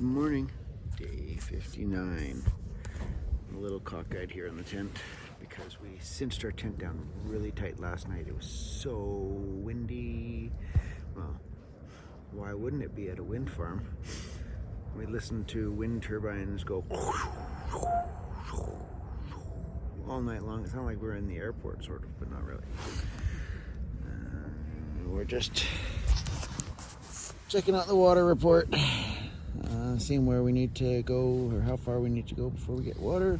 Morning, day 59. I'm a little cockeyed here in the tent because we cinched our tent down really tight last night. It was so windy. Well, why wouldn't it be at a wind farm? We listened to wind turbines go all night long. It sounded like we were in the airport, sort of, but not really. We're just checking out the water report. Seeing where we need to go or how far we need to go before we get water.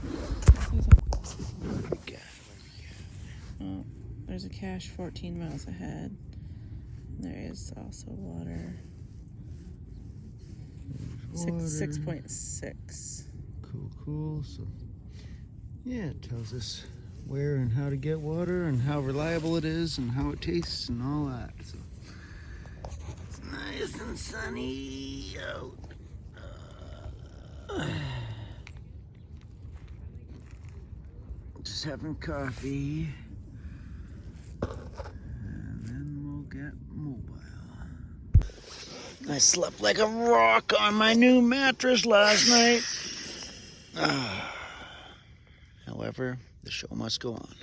Oh, there's a cache 14 miles ahead. There is also water. 6.6. Cool. So yeah, it tells us where and how to get water and how reliable it is and how it tastes and all that. So it's nice and sunny out. Just having coffee, and then we'll get mobile. I slept like a rock on my new mattress last night. However, the show must go on.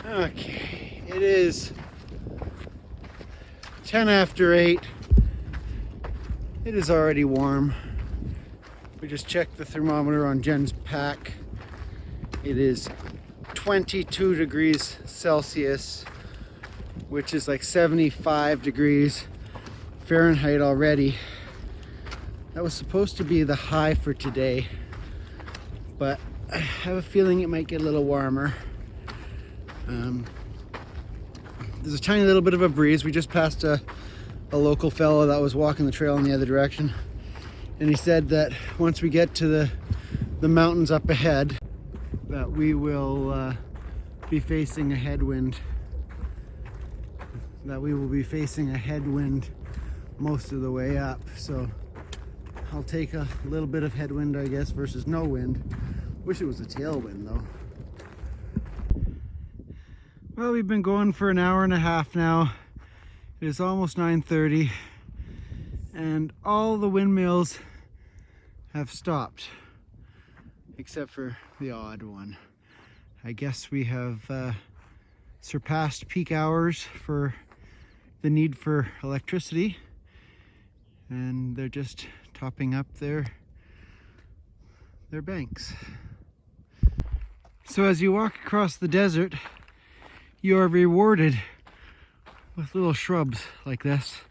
Okay, it is 10 after 8. It is already warm. We just checked the thermometer on Jen's pack. It is 22 degrees Celsius, which is like 75 degrees Fahrenheit already. That was supposed to be the high for today, but I have a feeling it might get a little warmer. There's a tiny little bit of a breeze. We just passed a local fellow that was walking the trail in the other direction, and he said that once we get to the mountains up ahead, that we will be facing a headwind. That we will be facing a headwind most of the way up. So I'll take a little bit of headwind, I guess, versus no wind. Wish it was a tailwind though. Well, we've been going for an hour and a half now. It is almost 9:30, and all the windmills have stopped, except for the odd one. I guess we have surpassed peak hours for the need for electricity, and they're just topping up their banks. So as you walk across the desert, you are rewarded with little shrubs like this,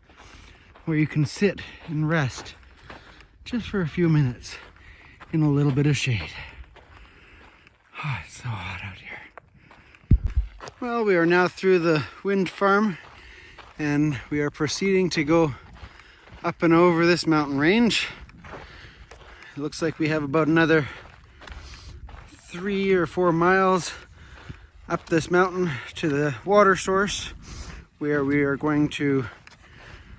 where you can sit and rest just for a few minutes in a little bit of shade. Oh, it's so hot out here. Well, we are now through the wind farm, and we are proceeding to go up and over this mountain range. It looks like we have about another 3 or 4 miles up this mountain to the water source, where we are going to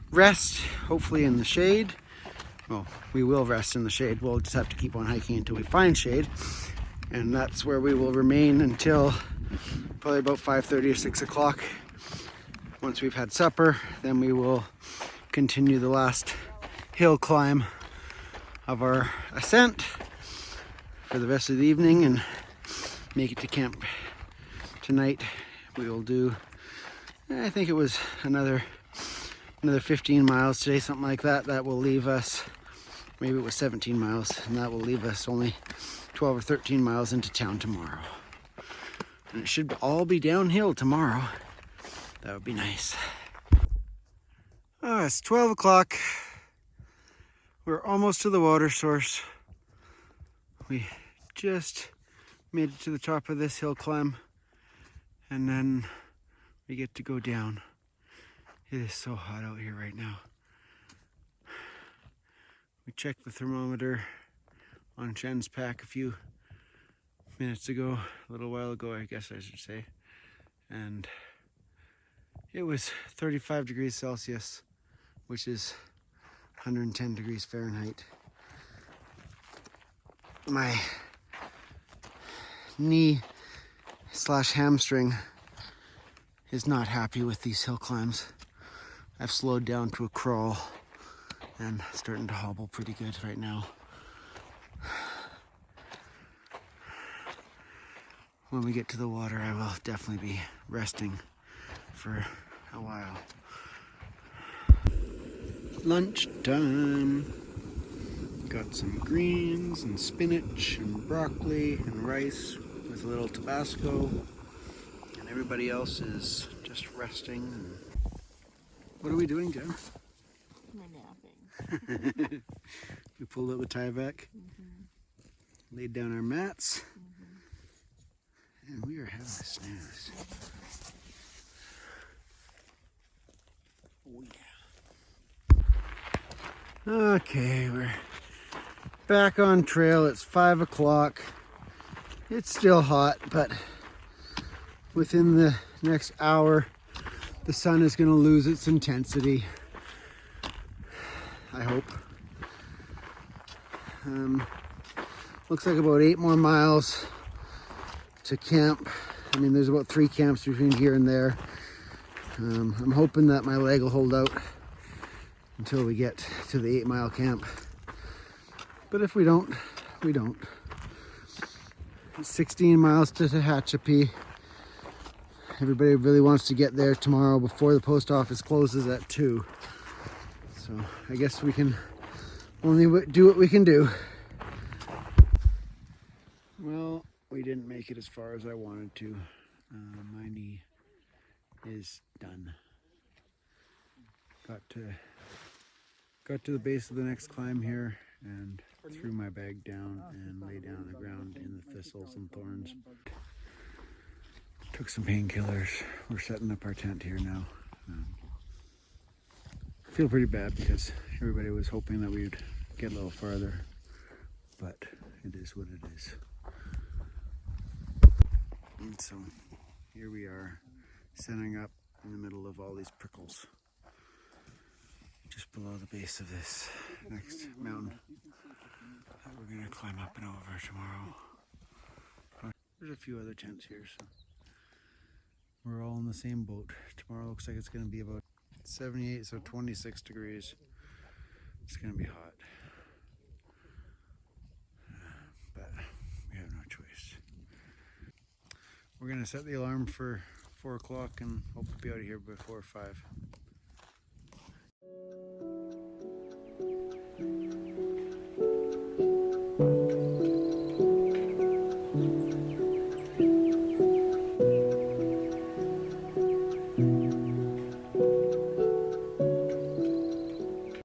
rest, hopefully in the shade. Well, we will rest in the shade. We'll just have to keep on hiking until we find shade, and that's where we will remain until probably about 5:30 or 6 o'clock. Once we've had supper, then we will continue the last hill climb of our ascent for the rest of the evening and make it to camp. Tonight we will do, I think it was another 15 miles today, something like that. That will leave us, maybe it was 17 miles, and that will leave us only 12 or 13 miles into town tomorrow. And it should all be downhill tomorrow. That would be nice. Oh, it's 12 o'clock. We're almost to the water source. We just made it to the top of this hill climb, and then we get to go down. It is so hot out here right now. We checked the thermometer on Jen's pack a few minutes ago, a little while ago, I guess I should say, and it was 35 degrees Celsius which is 110 degrees Fahrenheit. My knee / hamstring is not happy with these hill climbs. I've slowed down to a crawl and starting to hobble pretty good right now. When we get to the water, I will definitely be resting for a while. Lunchtime. Got some greens and spinach and broccoli and rice with a little Tabasco. And everybody else is just resting. What are we doing, Jen? We're napping. We pulled out the Tyvek, laid down our mats, and we are having a snooze. Oh yeah. Okay, we're back on trail. It's 5 o'clock. It's still hot, but within the next hour, the sun is going to lose its intensity. I hope. Looks like about 8 more miles to camp. I mean, there's about 3 camps between here and there. I'm hoping that my leg will hold out until we get to the 8-mile camp. But if we don't, we don't. It's 16 miles to Tehachapi. Everybody really wants to get there tomorrow before the post office closes at 2. So I guess we can only do what we can do. Well, we didn't make it as far as I wanted to. My knee is done. Got to the base of the next climb here and threw my bag down and lay down on the ground in the thistles and thorns. Took some painkillers. We're setting up our tent here now. I feel pretty bad because everybody was hoping that we'd get a little farther, but it is what it is. And so here we are, setting up in the middle of all these prickles, just below the base of this next mountain that we're going to climb up and over tomorrow. There's a few other tents here, so we're all in the same boat. Tomorrow looks like it's going to be about 78, so 26 degrees. It's going to be hot. But we have no choice. We're going to set the alarm for 4 o'clock and hope to be out of here before 5.